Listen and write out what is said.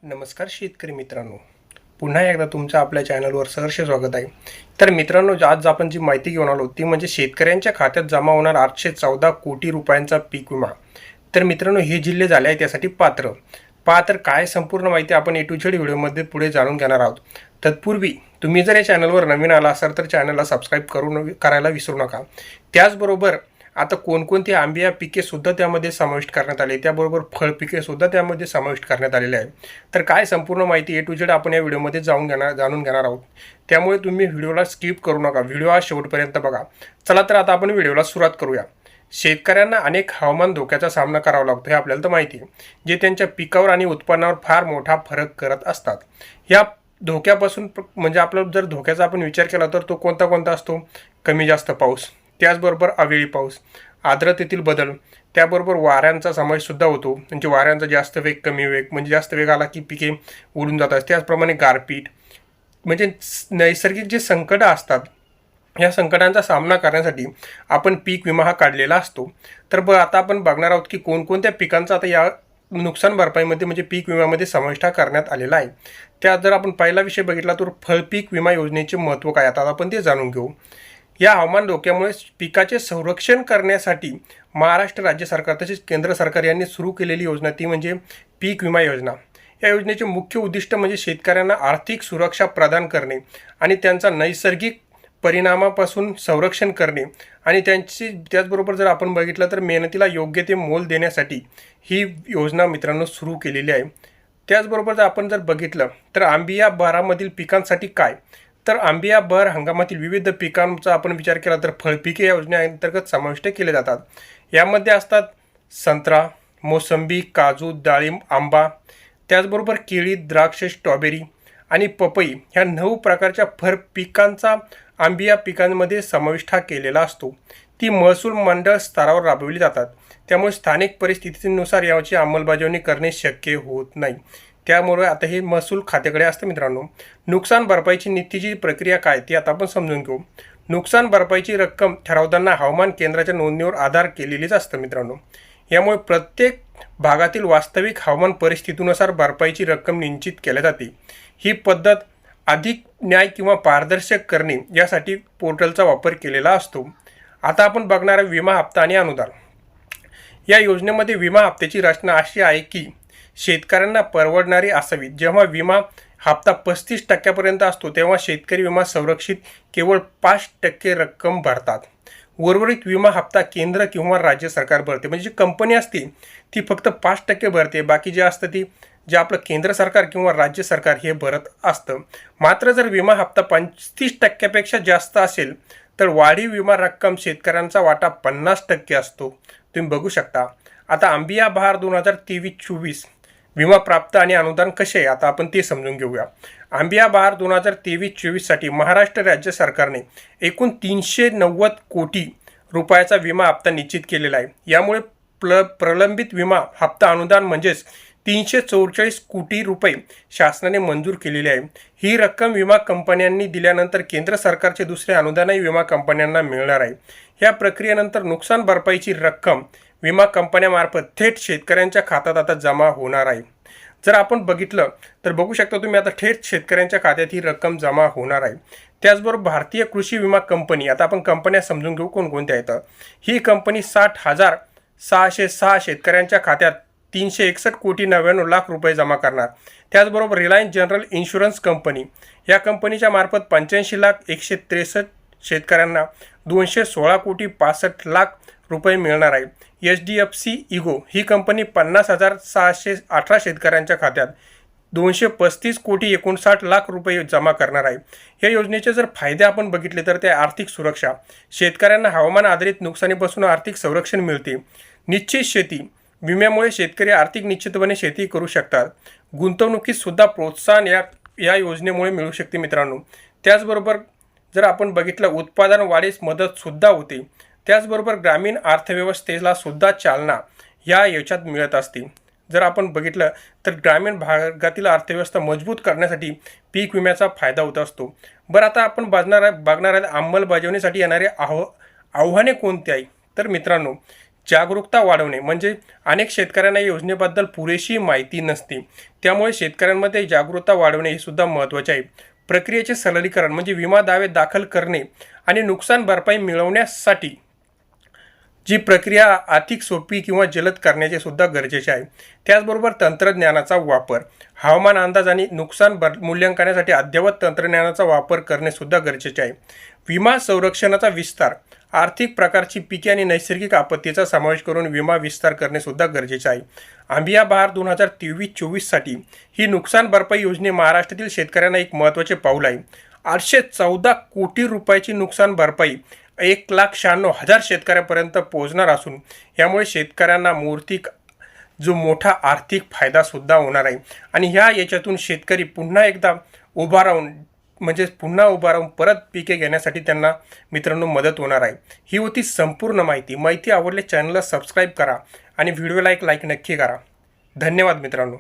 नमस्कार शेतकरी मित्रांनो, पुन्हा एकदा तुमचं आपल्या चॅनलवर सहर्ष स्वागत आहे. तर मित्रांनो, आज आपण जी माहिती घेऊन आलो ती म्हणजे शेतकऱ्यांच्या खात्यात जमा होणार 814 कोटी रुपयांचा पीक विमा. तर मित्रांनो, हे जिल्हे झाले आहे त्यासाठी पात्र. तर काय संपूर्ण माहिती आपण A to Z व्हिडिओमध्ये पुढे जाणून घेणार आहोत. तत्पूर्वी तुम्ही जर या चॅनलवर नवीन आला असाल तर चॅनलला सबस्क्राईब करायला विसरू नका. त्याचबरोबर आता कोणकोणती आंबे या पिकेसुद्धा त्यामध्ये समाविष्ट करण्यात आले, त्याबरोबर फळपिकेसुद्धा त्यामध्ये समाविष्ट करण्यात आलेले आहे. तर काय संपूर्ण माहिती A to Z आपण या व्हिडिओमध्ये जाणून घेणार आहोत. त्यामुळे तुम्ही व्हिडिओला स्किप करू नका, व्हिडिओ हा शेवटपर्यंत बघा. चला तर आता आपण व्हिडिओला सुरुवात करूया. शेतकऱ्यांना अनेक हवामान धोक्याचा सामना करावा लागतो हे आपल्याला तर माहिती आहे, जे त्यांच्या पिकावर आणि उत्पन्नावर फार मोठा फरक करत असतात. या धोक्यापासून म्हणजे आपला जर धोक्याचा आपण विचार केला तर तो कोणता असतो? कमी जास्त पाऊस, त्याचबरोबर अवेळी पाऊस, आर्द्रतेतील बदल, त्याबरोबर वाऱ्यांचा समावेशसुद्धा होतो. म्हणजे वाऱ्यांचा जास्त वेग, कमी वेग, म्हणजे जास्त वेग आला की पिके उडून जातात. त्याचप्रमाणे गारपीट, म्हणजे नैसर्गिक जे संकटं असतात या संकटांचा सामना करण्यासाठी आपण पीक विमा हा काढलेला असतो. तर आता आपण बघणार आहोत की कोणकोणत्या पिकांचा आता या नुकसान भरपाईमध्ये म्हणजे पीक विम्यामध्ये समाविष्ट करण्यात आलेला आहे. त्यात जर आपण पहिला विषय बघितला तर फळपीक विमा योजनेचे महत्त्व काय, आता आपण ते जाणून घेऊ. या हवामान धोक्यामुळे पिकाचे संरक्षण करण्यासाठी महाराष्ट्र राज्य सरकार तसेच केंद्र सरकार यांनी सुरू केलेली योजना ती म्हणजे पीक विमा योजना. या योजनेचे मुख्य उद्दिष्ट म्हणजे शेतकऱ्यांना आर्थिक सुरक्षा प्रदान करणे आणि त्यांचा नैसर्गिक परिणामापासून संरक्षण करणे आणि त्याचबरोबर जर आपण बघितलं तर मेहनतीला योग्य ते मोल देण्यासाठी ही योजना मित्रांनो सुरू केलेली आहे. त्याचबरोबर आपण जर बघितलं तर आंबिया बहारामधील पिकांसाठी काय, तर आंबिया बहर हंगामातील विविध पिकांचा आपण विचार केला तर फळपिके या योजनेअंतर्गत समाविष्ट केले जातात. यामध्ये असतात संत्रा, मोसंबी, काजू, डाळिंब, आंबा, त्याचबरोबर केळी, द्राक्ष, स्ट्रॉबेरी आणि पपई ह्या 9 प्रकारच्या फळ पिकांचा आंबिया पिकांमध्ये समाविष्ट केलेला असतो. ती महसूल मंडळ स्तरावर राबविली जातात. त्यामुळे स्थानिक परिस्थितीनुसार याची अंमलबजावणी करणे शक्य होत नाही. त्यामुळे आता हे महसूल खात्याकडे असतं मित्रांनो. नुकसान भरपाईची नीतीची प्रक्रिया काय ती आता आपण समजून घेऊ. नुकसान भरपाईची रक्कम ठरवताना हवामान केंद्राच्या नोंदणीवर आधार केलेलीच असतं मित्रांनो. यामुळे प्रत्येक भागातील वास्तविक हवामान परिस्थितीनुसार भरपाईची रक्कम निश्चित केली जाते. ही पद्धत अधिक न्याय किंवा पारदर्शक करणे यासाठी पोर्टलचा वापर केलेला असतो. आता आपण बघणार आहे विमा हप्ता आणि अनुदान. या योजनेमध्ये विमा हप्त्याची रचना अशी आहे की शेतकऱ्यांना परवडणारी असावी. जेव्हा विमा हप्ता 35% असतो तेव्हा शेतकरी विमा संरक्षित केवळ 5% रक्कम भरतात. उर्वरित विमा हप्ता केंद्र किंवा राज्य सरकार भरते. म्हणजे जी कंपनी असते ती फक्त 5% भरते, बाकी जे असतं ती जे आपलं केंद्र सरकार किंवा राज्य सरकार हे भरत असतं. मात्र जर विमा हप्ता 35%पेक्षा जास्त असेल तर वाढीव विमा रक्कम शेतकऱ्यांचा वाटा 50% असतो. तुम्ही बघू शकता. आता आंबिया बहार 2023-24 विमा प्राप्त आणि अनुदान कसे आहे आता आपण ते समजून घेऊया. आंबिया बहार 2023-24साठी महाराष्ट्र राज्य सरकारने एकूण 390 कोटी रुपयाचा विमा हप्ता निश्चित केलेला आहे. यामुळे प्रलंबित विमा हप्ता अनुदान म्हणजेच 344 कोटी रुपये शासनाने मंजूर केलेले आहे. ही रक्कम विमा कंपन्यांनी दिल्यानंतर केंद्र सरकारचे दुसरे अनुदानही विमा कंपन्यांना मिळणार आहे. या प्रक्रियेनंतर नुकसान भरपाईची रक्कम विमा कंपन्यांमार्फत थेट शेतकऱ्यांच्या खात्यात आता जमा होणार आहे. जर आपण बघितलं तर बघू शकता तुम्ही आता थेट शेतकऱ्यांच्या खात्यात ही रक्कम जमा होणार आहे. त्याचबरोबर भारतीय कृषी विमा कंपनी, आता आपण कंपन्या समजून घेऊ कोणकोणत्या आहेत. ही कंपनी 60,606 शेतकऱ्यांच्या खात्यात 361 कोटी 99 लाख रुपये जमा करणार. त्याचबरोबर रिलायन्स जनरल इन्शुरन्स कंपनी या कंपनीच्या मार्फत 85,163 शेतकऱ्यांना 216 कोटी 65 लाख रुपये मिळणार आहे. HDFC इगो ही कंपनी 50,618 शेतकऱ्यांच्या खात्यात 235 कोटी 59 लाख रुपये जमा करणार आहे. या योजनेचे जर फायदे आपण बघितले तर ते आर्थिक सुरक्षा, शेतकऱ्यांना हवामान आधारित नुकसानीपासून आर्थिक संरक्षण मिळते. निश्चित शेती विम्यामुळे शेतकरी आर्थिक निश्चितपणे शेती करू शकतात. गुंतवणुकीत सुद्धा प्रोत्साहन या योजनेमुळे मिळू शकते मित्रांनो. त्याचबरोबर जर आपण बघितलं उत्पादन वाढीस मदतसुद्धा होते. त्याचबरोबर ग्रामीण अर्थव्यवस्थेला सुद्धा चालना या याच्यात मिळत असते. जर आपण बघितलं तर ग्रामीण भागातील अर्थव्यवस्था मजबूत करण्यासाठी पीक विम्याचा फायदा होत असतो. बरं, आता आपण बघणार आहे अंमलबजावणीसाठी येणारे आव्हाने कोणते आहे. तर मित्रांनो, जागरूकता वाढवणे म्हणजे अनेक शेतकऱ्यांना या योजनेबद्दल पुरेशी माहिती नसते, त्यामुळे शेतकऱ्यांमध्ये जागरूकता वाढवणे हे सुद्धा महत्त्वाचे आहे. प्रक्रियेचे सरलीकरण म्हणजे विमा दावे दाखल करणे आणि नुकसान भरपाई मिळवण्यासाठी जी प्रक्रिया आर्थिक सोपी किंवा जलद करण्याचे सुद्धा गरजेचे आहे. त्याचबरोबर तंत्रज्ञानाचा वापर, हवामान अंदाज आणि नुकसान मूल्यांकनासाठी अद्ययावत तंत्रज्ञानाचा वापर करणे सुद्धा गरजेचे आहे. विमा संरक्षणाचा विस्तार, आर्थिक प्रकारची पिके आणि नैसर्गिक आपत्तीचा समावेश करून विमा विस्तार करणे सुद्धा गरजेचे आहे. आंबिया बहार 2023-24साठी ही नुकसान भरपाई योजने महाराष्ट्रातील शेतकऱ्यांना एक महत्त्वाचे पाऊल आहे. 814 कोटी रुपयाची नुकसान भरपाई 1,96,000 शेतकऱ्यांपर्यंत पोहोचणार असून यामुळे शेतकऱ्यांना मूर्तिक जो मोठा आर्थिक फायदा सुद्धा होणार आहे आणि याच्यातून शेतकरी पुन्हा एकदा उभा राहून परत पिके घेण्यासाठी त्यांना मित्रांनो मदत होणार आहे. ही होती संपूर्ण माहिती आवडली चॅनलला सबस्क्राईब करा आणि व्हिडिओला एक लाईक नक्की करा. धन्यवाद मित्रांनो.